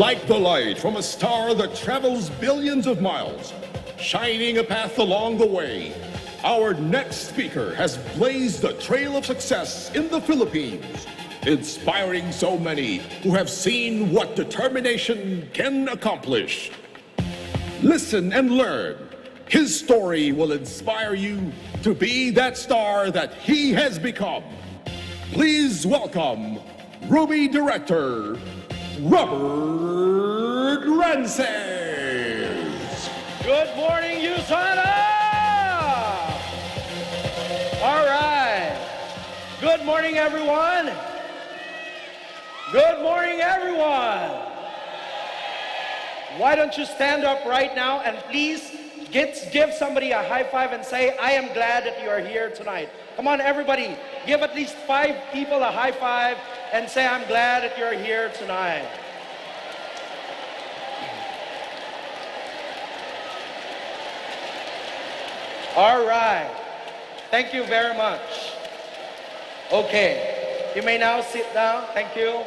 Like the light from a star that travels billions of miles, shining a path along the way, our next speaker has blazed a trail of success in the Philippines, inspiring so many who have seen what determination can accomplish. Listen and learn. His story will inspire you to be that star that he has become. Please welcome Ruby Director, Robert Rances. Good morning, USANA! All right. Good morning, everyone. Good morning, everyone. Why don't you stand up right now and please give somebody a high five and say, I am glad that you are here tonight. Come on, everybody. Give at least 5 people a high five and say, I'm glad that you're here tonight. All right. Thank you very much. Okay. You may now sit down. Thank you.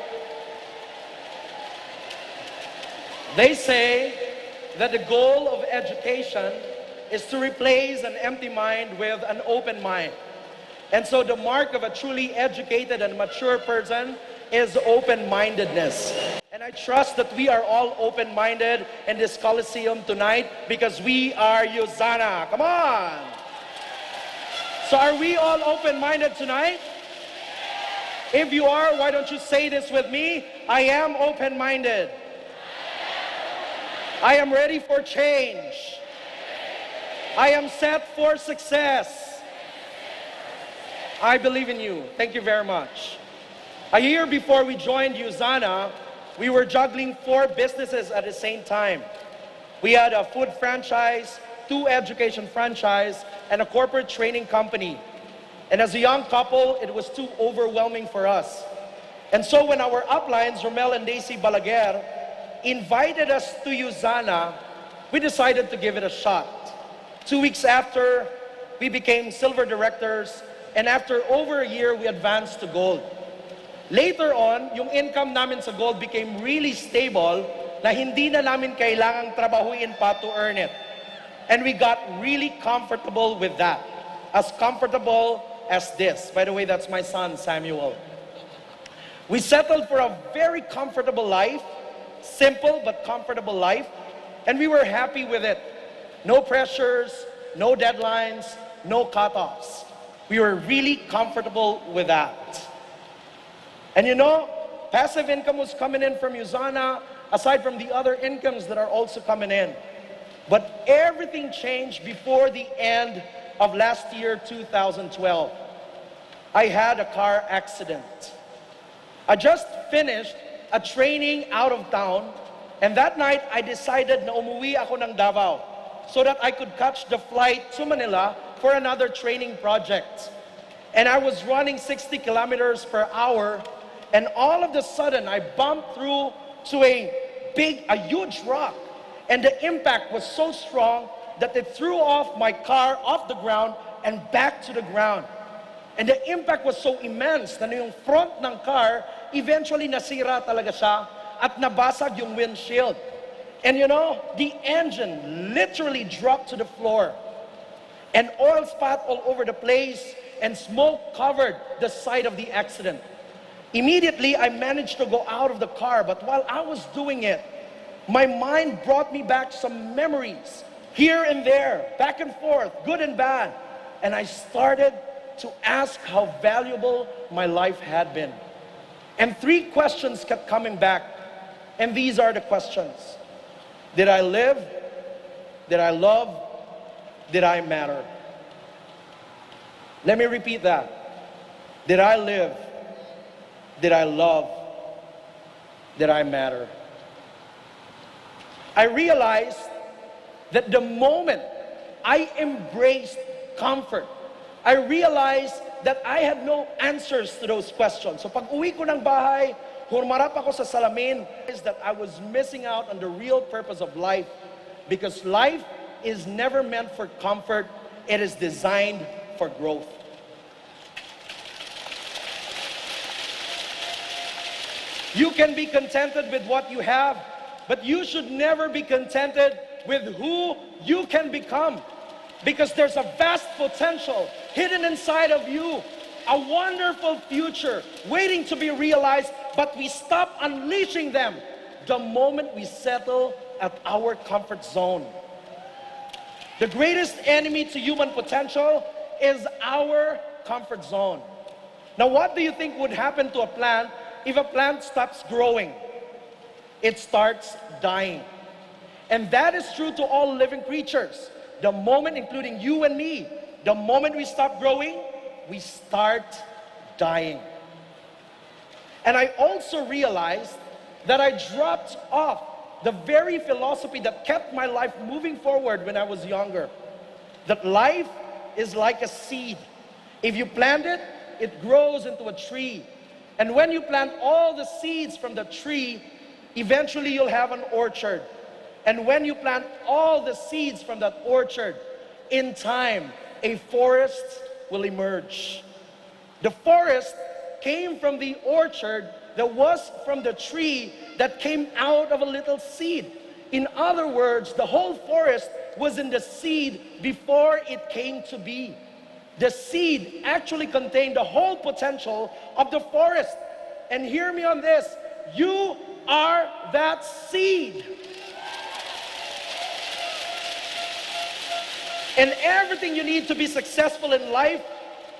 They say that the goal of education is to replace an empty mind with an open mind. And so the mark of a truly educated and mature person is open-mindedness. And I trust that we are all open-minded in this Coliseum tonight because we are USANA. Come on! So are we all open-minded tonight? If you are, why don't you say this with me? I am open-minded. I am ready for change. I am set for success. I believe in you. Thank you very much. A year before we joined USANA, we were juggling 4 businesses at the same time. We had a food franchise, 2 education franchise, and a corporate training company. And as a young couple, it was too overwhelming for us. And so when our uplines, Romel and Daisy Balaguer, invited us to USANA, we decided to give it a shot. 2 weeks after, we became silver directors, and after over a year, we advanced to gold. Later on, yung income namin sa gold became really stable na hindi na namin kailangang trabahuin pa to earn it. And we got really comfortable with that. As comfortable as this. By the way, that's my son, Samuel. We settled for a very comfortable life, simple but comfortable life, and we were happy with it. No pressures, no deadlines, no cutoffs. We were really comfortable with that. And you know, passive income was coming in from USANA, aside from the other incomes that are also coming in. But everything changed before the end of last year, 2012. I had a car accident. I just finished a training out of town, and that night I decided na umuwi ako ng Davao so that I could catch the flight to Manila for another training project. And I was running 60 kilometers per hour, and all of a sudden I bumped through to a huge rock, and the impact was so strong that it threw off my car off the ground and back to the ground. And the impact was so immense na yung front ng car eventually nasira talaga siya at nabasag yung windshield. And you know, the engine literally dropped to the floor. And oil spat all over the place, and smoke covered the site of the accident. Immediately, I managed to go out of the car, but while I was doing it, my mind brought me back some memories, here and there, back and forth, good and bad. And I started to ask how valuable my life had been. And 3 questions kept coming back, and these are the questions. Did I live? Did I love? Did I matter? Let me repeat that. Did I live? Did I love? Did I matter? I realized that the moment I embraced comfort, I realized that I had no answers to those questions. So pag uwi ko ng bahay, humarap ako sa salamin, is that I was missing out on the real purpose of life, because life is never meant for comfort, it is designed for growth. You can be contented with what you have, But you should never be contented with who you can become, because there's a vast potential hidden inside of you, a wonderful future waiting to be realized, but we stop unleashing them the moment we settle at our comfort zone. The greatest enemy to human potential is our comfort zone. Now, what do you think would happen to a plant if a plant stops growing? It starts dying. And that is true to all living creatures. The moment, including you and me, the moment we stop growing, we start dying. And I also realized that I dropped off the very philosophy that kept my life moving forward when I was younger. That life is like a seed. If you plant it, it grows into a tree. And when you plant all the seeds from the tree, eventually you'll have an orchard. And when you plant all the seeds from that orchard, in time, a forest will emerge. The forest came from the orchard that was from the tree that came out of a little seed. In other words, the whole forest was in the seed before it came to be. The seed actually contained the whole potential of the forest. And hear me on this, you are that seed. And everything you need to be successful in life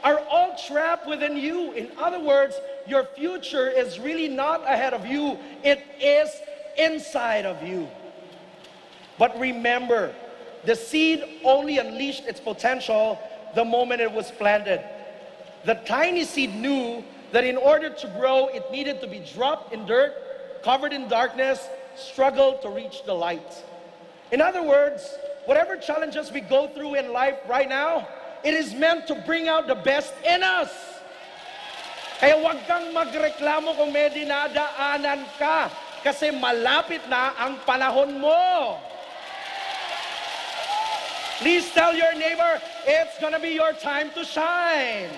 are all trapped within you. In other words, your future is really not ahead of you. It is inside of you. But remember, the seed only unleashed its potential the moment it was planted. The tiny seed knew that in order to grow, it needed to be dropped in dirt, covered in darkness, struggled to reach the light. In other words, whatever challenges we go through in life right now, it is meant to bring out the best in us. Kaya huwag kang magreklamo kung may dinadaanan ka, kasi malapit na ang panahon mo. Please tell your neighbor, it's gonna be your time to shine.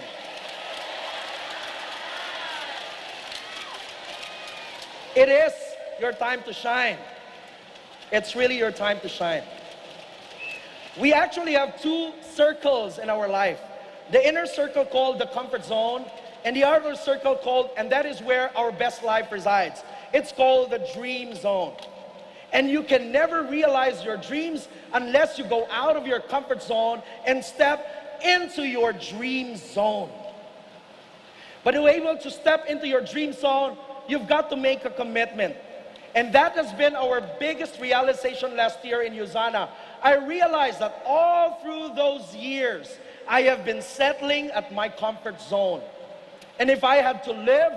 It is your time to shine. It's really your time to shine. We actually have two circles in our life. The inner circle called the comfort zone, and the outer circle called, and that is where our best life resides. It's called the dream zone. And you can never realize your dreams unless you go out of your comfort zone and step into your dream zone. But to be able to step into your dream zone, you've got to make a commitment. And that has been our biggest realization last year in Usana. I realized that all through those years, I have been settling at my comfort zone. And if I had to live,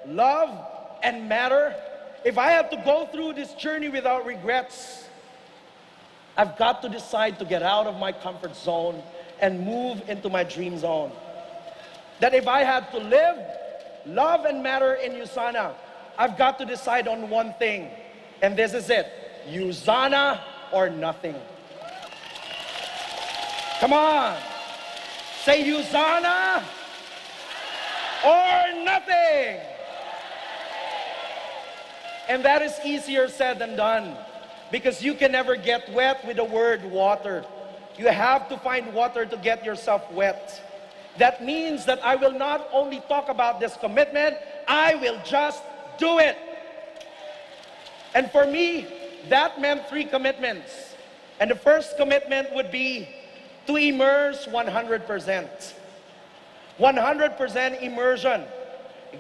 love, and matter, if I have to go through this journey without regrets, I've got to decide to get out of my comfort zone and move into my dream zone. That if I had to live, love, and matter in Usana, I've got to decide on one thing, and this is it: Usana or nothing. Come on, say Usana or nothing. And that is easier said than done, because you can never get wet with the word water. You have to find water to get yourself wet. That means that I will not only talk about this commitment, I will just do it. And for me, that meant 3 commitments. And the first commitment would be to immerse 100%. 100% immersion.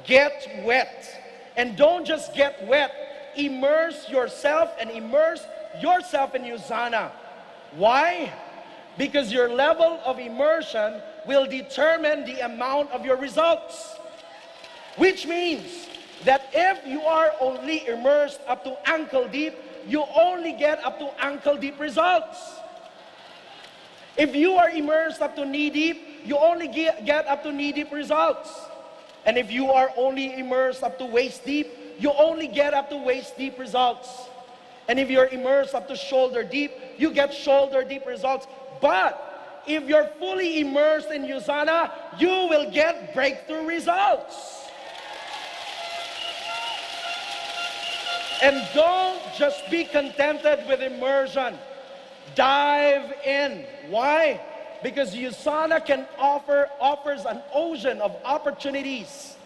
Get wet. And don't just get wet, immerse yourself and immerse yourself in Usana. Why? Because your level of immersion will determine the amount of your results. Which means that if you are only immersed up to ankle deep, you only get up to ankle deep results. If you are immersed up to knee deep, you only get up to knee deep results. And if you are only immersed up to waist deep, you only get up to waist deep results. And if you're immersed up to shoulder deep, you get shoulder deep results. But if you're fully immersed in Usana, you will get breakthrough results. And don't just be contented with immersion. Dive in. Why? Because USANA offers an ocean of opportunities.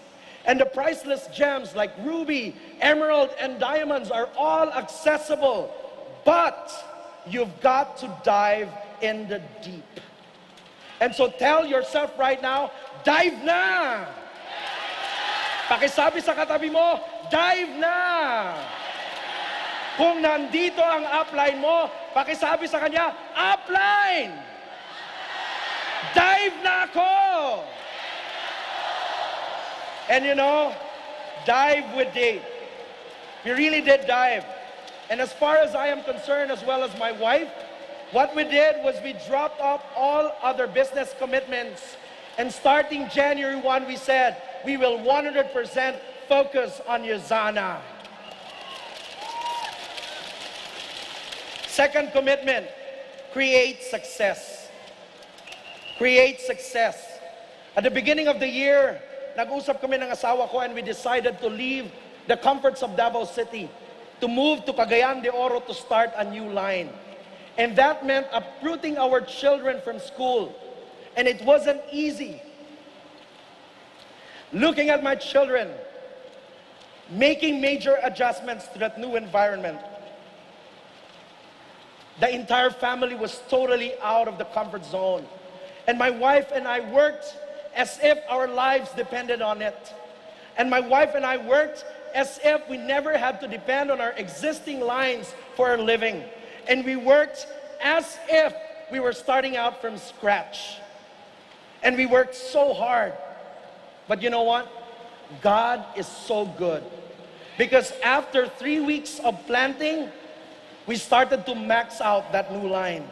And the priceless gems like ruby, emerald, and diamonds are all accessible. But you've got to dive in the deep. And so tell yourself right now, dive na! Pakisabi sa katabi mo, dive na! Kung nandito ang upline mo, pakisabi sa kanya, upline! Dive na ako! And you know, dive with Dave. We really did dive. And as far as I am concerned, as well as my wife, what we did was we dropped off all other business commitments. And starting January 1, we said, we will 100% focus on USANA. Second commitment, create success. Create success. At the beginning of the year, nag-usap kami ng asawa ko and we decided to leave the comforts of Davao City to move to Cagayan de Oro to start a new line. And that meant uprooting our children from school. And it wasn't easy. Looking at my children, making major adjustments to that new environment. The entire family was totally out of the comfort zone. And my wife and I worked as if our lives depended on it. And my wife and I worked as if we never had to depend on our existing lines for our living. And we worked as if we were starting out from scratch. And we worked so hard. But you know what? God is so good. Because after 3 weeks of planting, we started to max out that new line.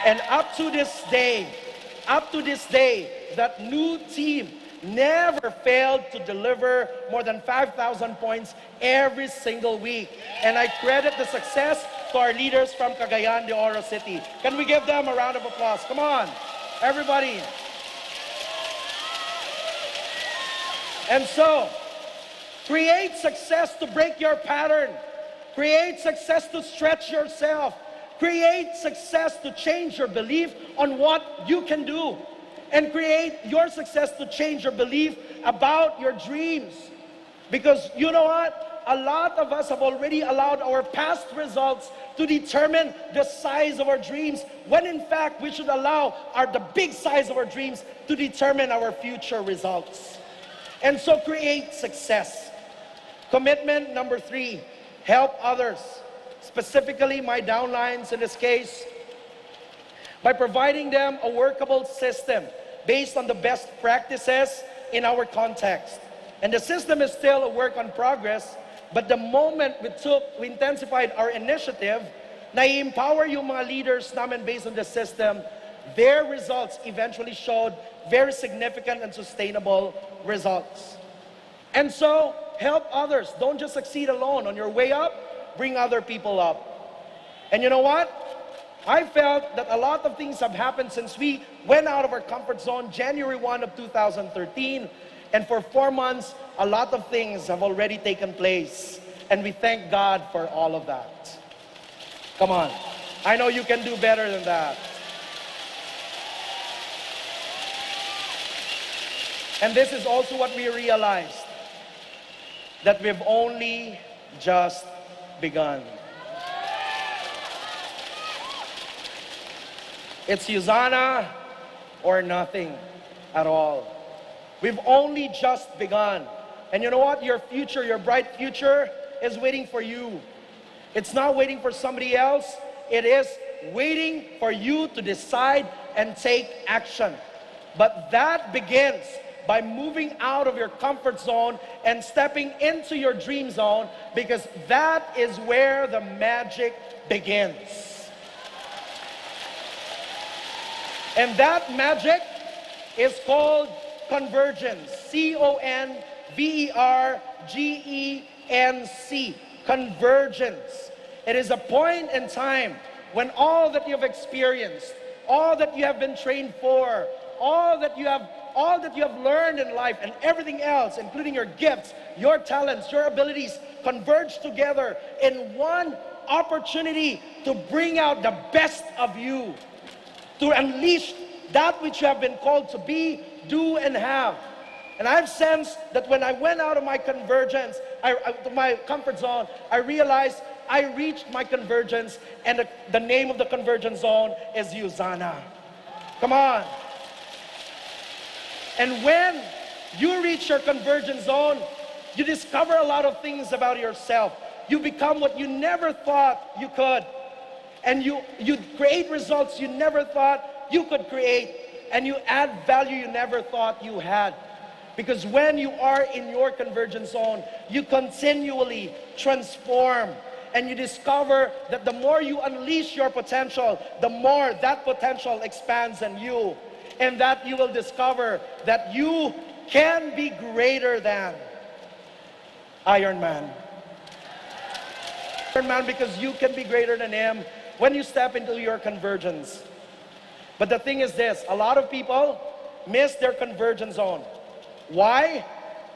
And up to this day, that new team never failed to deliver more than 5,000 points every single week. And I credit the success to our leaders from Cagayan de Oro City. Can we give them a round of applause? Come on, everybody. And so, create success to break your pattern. Create success to stretch yourself. Create success to change your belief on what you can do. And create your success to change your belief about your dreams. Because you know what? A lot of us have already allowed our past results to determine the size of our dreams, when in fact we should allow the big size of our dreams to determine our future results. And so create success. Commitment number 3, help others, specifically my downlines in this case, by providing them a workable system based on the best practices in our context. And the system is still a work in progress, but the moment we intensified our initiative, na-empower yung mga leaders namin based on the system, their results eventually showed very significant and sustainable results. And so, help others. Don't just succeed alone. On your way up, bring other people up. And you know what? I felt that a lot of things have happened since we went out of our comfort zone January 1 of 2013. And for 4 months, a lot of things have already taken place. And we thank God for all of that. Come on. I know you can do better than that. And this is also what we realized, that we've only just begun. It's USANA or nothing at all. We've only just begun. And you know what? Your future, your bright future is waiting for you. It's not waiting for somebody else. It is waiting for you to decide and take action. But that begins by moving out of your comfort zone and stepping into your dream zone, because that is where the magic begins. And that magic is called convergence. C-O-N-V-E-R-G-E-N-C. Convergence. It is a point in time when all that you have experienced, all that you have been trained for, all that you have all that you have learned in life and everything else, including your gifts, your talents, your abilities, converge together in one opportunity to bring out the best of you, to unleash that which you have been called to be, do, and have. And I've sensed that when I went out of my convergence, my comfort zone, I realized I reached my convergence, and the name of the convergence zone is Zana. Come on. And when you reach your convergence zone, you discover a lot of things about yourself. You become what you never thought you could. And you create results you never thought you could create. And you add value you never thought you had. Because when you are in your convergence zone, you continually transform. And you discover that the more you unleash your potential, the more that potential expands in you. And that you will discover that you can be greater than Iron Man. Iron Man, because you can be greater than him when you step into your convergence. But the thing is this, a lot of people miss their convergence zone. Why?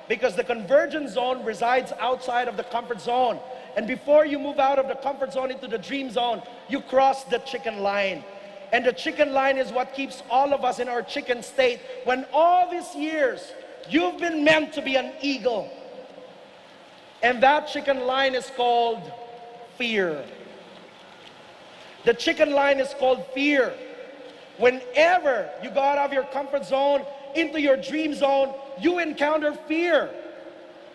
Because the convergence zone resides outside of the comfort zone. And before you move out of the comfort zone into the dream zone, you cross the chicken line. And the chicken line is what keeps all of us in our chicken state when all these years you've been meant to be an eagle. And that chicken line is called fear. The chicken line is called fear. Whenever you go out of your comfort zone into your dream zone, you encounter fear.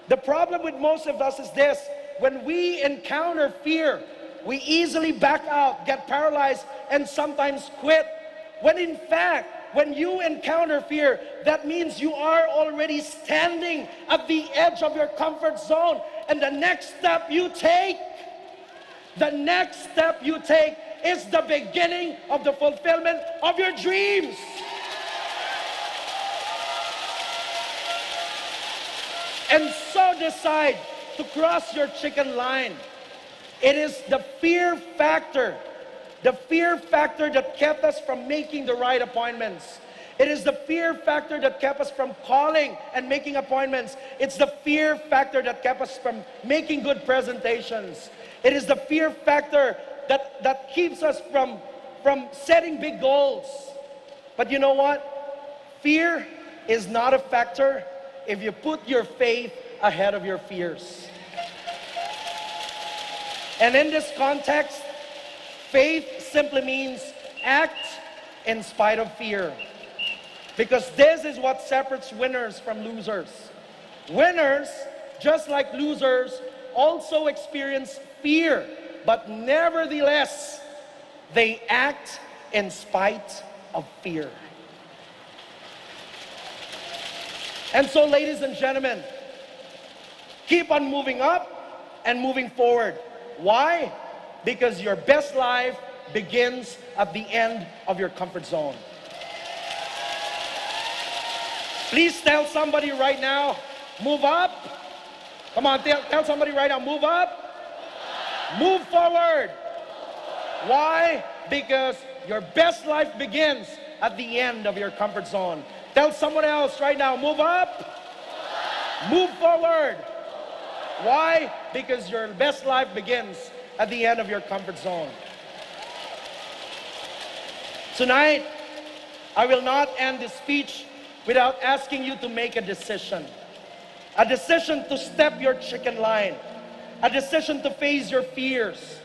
The problem with most of us is this: when we encounter fear, we easily back out, get paralyzed, and sometimes quit. When in fact, when you encounter fear, that means you are already standing at the edge of your comfort zone. And the next step you take is the beginning of the fulfillment of your dreams. And so decide to cross your chicken line. It is the fear factor that kept us from making the right appointments. It is the fear factor that kept us from calling and making appointments. It's the fear factor that kept us from making good presentations. It is the fear factor that keeps us from setting big goals. But you know what? Fear is not a factor if you put your faith ahead of your fears. And in this context, faith simply means act in spite of fear. Because this is what separates winners from losers. Winners, just like losers, also experience fear, but nevertheless, they act in spite of fear. And so, ladies and gentlemen, keep on moving up and moving forward. Why? Because your best life begins at the end of your comfort zone. Please tell somebody right now, move up. Come on, tell somebody right now, move up. Move forward. Why? Because your best life begins at the end of your comfort zone. Tell someone else right now, move up. Move forward. Why? Because your best life begins at the end of your comfort zone. Tonight, I will not end this speech without asking you to make a decision. A decision to step your chicken line. A decision to face your fears.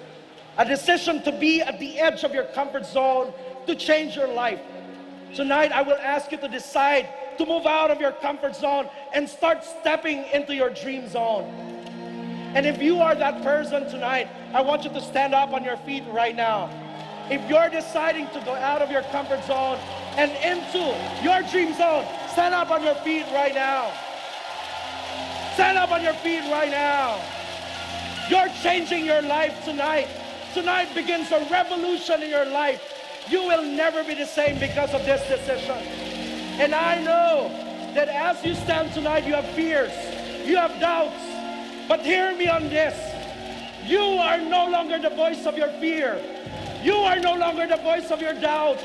A decision to be at the edge of your comfort zone, to change your life. Tonight, I will ask you to decide to move out of your comfort zone and start stepping into your dream zone. And if you are that person tonight, I want you to stand up on your feet right now. If you're deciding to go out of your comfort zone and into your dream zone, stand up on your feet right now. Stand up on your feet right now. You're changing your life tonight. Tonight begins a revolution in your life. You will never be the same because of this decision. And I know that as you stand tonight, you have fears, you have doubts. But hear me on this. You are no longer the voice of your fear. You are no longer the voice of your doubt.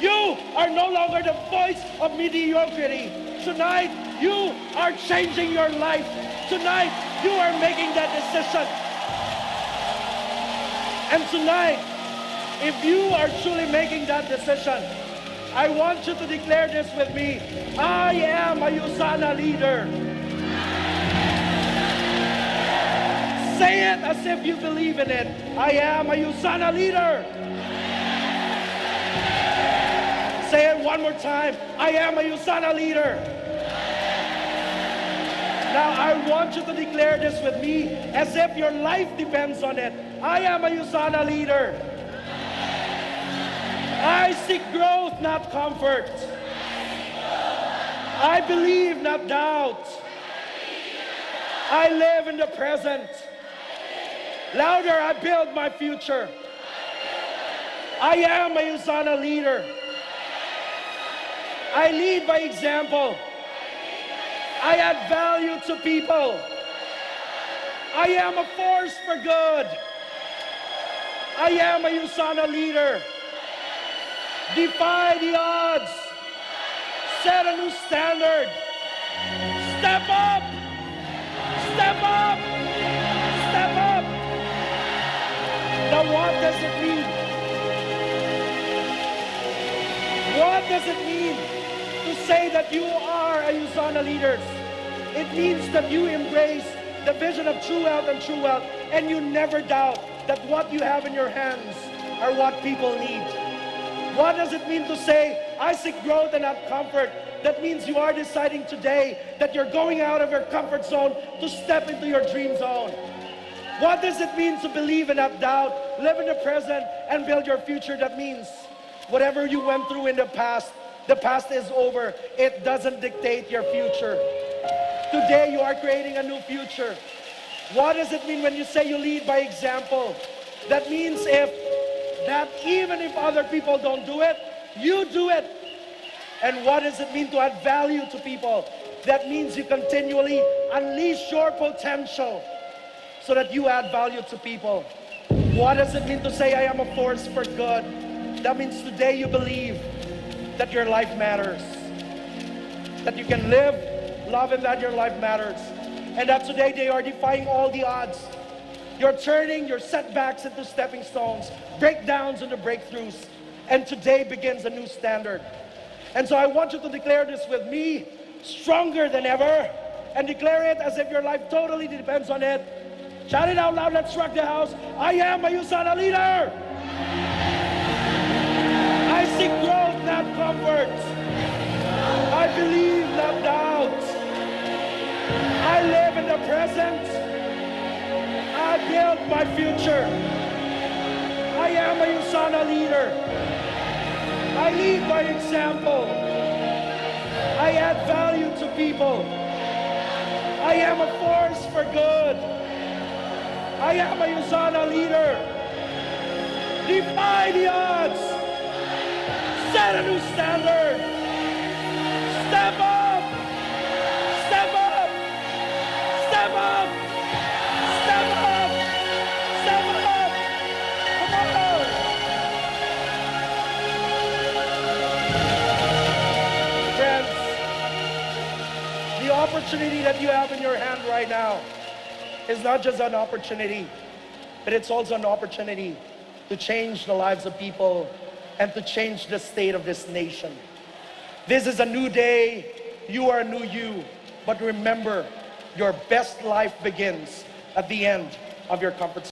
you are no longer the voice of mediocrity. Tonight, you are changing your life. Tonight, you are making that decision. And tonight, if you are truly making that decision, I want you to declare this with me. I am a USANA leader. Say it as if you believe in it. I am a USANA leader. Say it one more time. I am a USANA leader. Now I want you to declare this with me as if your life depends on it. I am a USANA leader. I seek growth, not comfort. I believe, not doubt. I live in the present. Louder, I build my future. I am a USANA leader. I lead by example. I add value to people. I am a force for good. I am a USANA leader. Defy the odds. Set a new standard. Step up. Step up. Step up. Now what does it mean? What does it mean to say that you are a USANA leader? It means that you embrace the vision of true wealth and true wealth, and you never doubt that what you have in your hands are what people need. What does it mean to say, I seek growth and not comfort? That means you are deciding today that you're going out of your comfort zone to step into your dream zone. What does it mean to believe and not doubt, live in the present, and build your future? That means whatever you went through in the past is over. It doesn't dictate your future. Today you are creating a new future. What does it mean when you say you lead by example? That means even if other people don't do it, you do it. And what does it mean to add value to people? That means you continually unleash your potential so that you add value to people. What does it mean to say I am a force for good? That means today you believe that your life matters, that you can live, love, and that your life matters, and that today they are defying all the odds. You're turning your setbacks into stepping stones, breakdowns into breakthroughs, and today begins a new standard. And so I want you to declare this with me, stronger than ever, and declare it as if your life totally depends on it. Shout it out loud, let's rock the house. I am a USANA leader. I seek growth, not comfort. I believe, not doubt. I live in the present. I build my future. I am a USANA leader. I lead by example. I add value to people. I am a force for good. I am a USANA leader. Defy the odds. Set a new standard. Step up. Step up. Step up. Step up. Step up. Come on. Friends, the opportunity that you have in your hand right now is not just an opportunity, but it's also an opportunity to change the lives of people and to change the state of this nation. This is a new day. You are a new you. But remember, your best life begins at the end of your comfort zone.